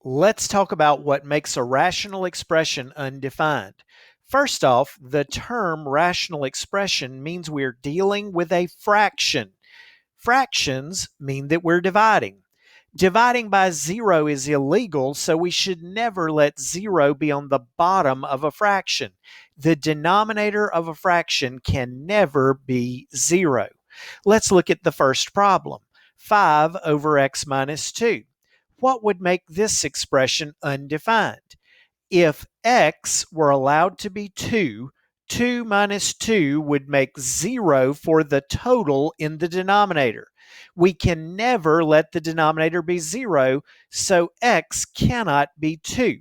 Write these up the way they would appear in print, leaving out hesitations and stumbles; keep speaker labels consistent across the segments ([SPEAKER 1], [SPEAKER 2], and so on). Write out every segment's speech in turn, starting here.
[SPEAKER 1] Let's talk about what makes a rational expression undefined. First off, the term rational expression means we're dealing with a fraction. Fractions mean that we're dividing. Dividing by zero is illegal, so we should never let zero be on the bottom of a fraction. The denominator of a fraction can never be zero. Let's look at the first problem. 5 over x minus 2. What would make this expression undefined? If x were allowed to be 2, 2 minus 2 would make 0 for the total in the denominator. We can never let the denominator be 0, so x cannot be 2.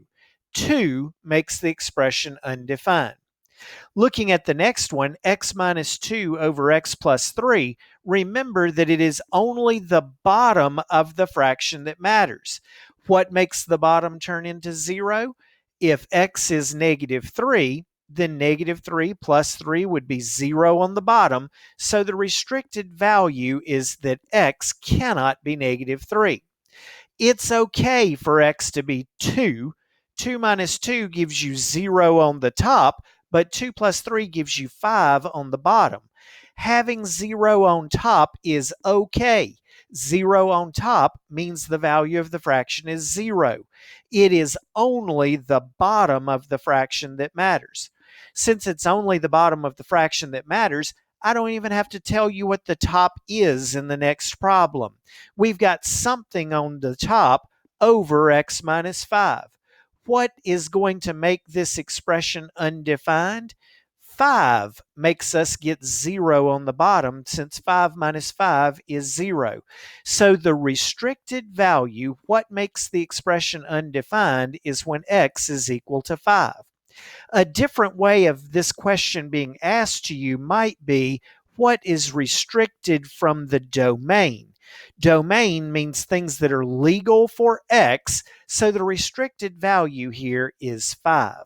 [SPEAKER 1] 2 makes the expression undefined. Looking at the next one, x minus 2 over x plus 3, remember that it is only the bottom of the fraction that matters. What makes the bottom turn into 0? If x is negative 3, then negative 3 plus 3 would be 0 on the bottom, so the restricted value is that x cannot be negative 3. It's okay for x to be 2. 2 minus 2 gives you 0 on the top, but 2 plus 3 gives you 5 on the bottom. Having 0 on top is okay. 0 on top means the value of the fraction is 0. It is only the bottom of the fraction that matters. Since it's only the bottom of the fraction that matters, I don't even have to tell you what the top is in the next problem. We've got something on the top over x minus 5. What is going to make this expression undefined? 5 makes us get 0 on the bottom since 5 minus 5 is 0. So the restricted value, what makes the expression undefined, is when x is equal to 5. A different way of this question being asked to you might be, what is restricted from the domain? Domain means things that are legal for x, so the restricted value here is 5.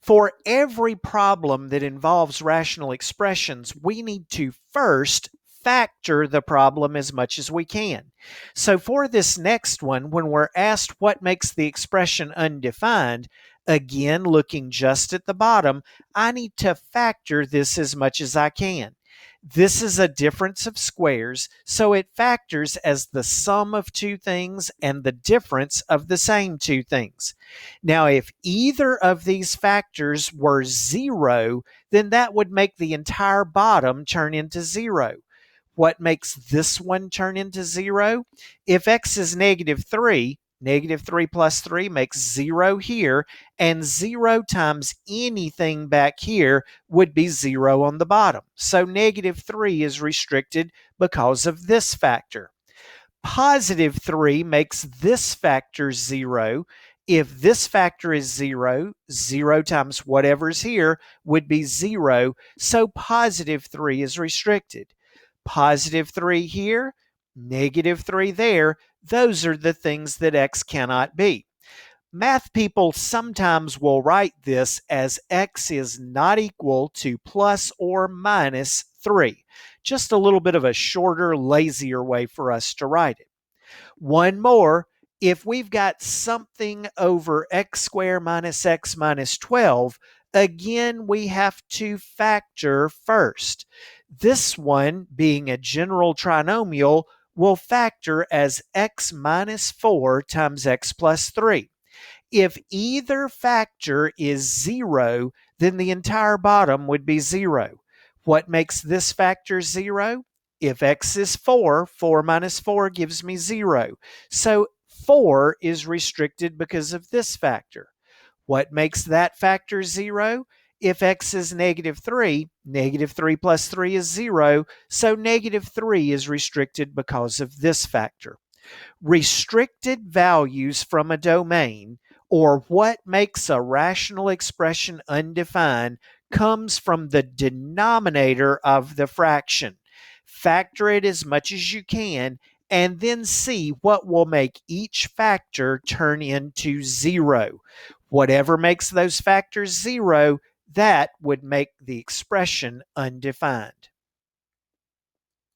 [SPEAKER 1] For every problem that involves rational expressions, we need to first factor the problem as much as we can. So for this next one, when we're asked what makes the expression undefined, again, looking just at the bottom, I need to factor this as much as I can. This is a difference of squares, so it factors as the sum of two things and the difference of the same two things. Now, if either of these factors were 0, then that would make the entire bottom turn into 0. What makes this one turn into 0? If x is negative 3, negative 3 plus 3 makes 0 here, and 0 times anything back here would be 0 on the bottom. So negative 3 is restricted because of this factor. Positive 3 makes this factor 0. If this factor is 0, 0 times whatever's here would be 0, so positive 3 is restricted. Positive 3 here, negative 3 there, those are the things that x cannot be. Math people sometimes will write this as x is not equal to plus or minus 3. Just a little bit of a shorter, lazier way for us to write it. One more, if we've got something over x squared minus x minus 12, again, we have to factor first. This one, being a general trinomial, will factor as x minus 4 times x plus 3. If either factor is 0, then the entire bottom would be 0. What makes this factor 0? If x is 4, 4 minus 4 gives me 0. So 4 is restricted because of this factor. What makes that factor 0? If x is negative 3, negative 3 plus 3 is 0, so negative 3 is restricted because of this factor. Restricted values from a domain, or what makes a rational expression undefined, comes from the denominator of the fraction. Factor it as much as you can, and then see what will make each factor turn into 0. Whatever makes those factors 0, that would make the expression undefined.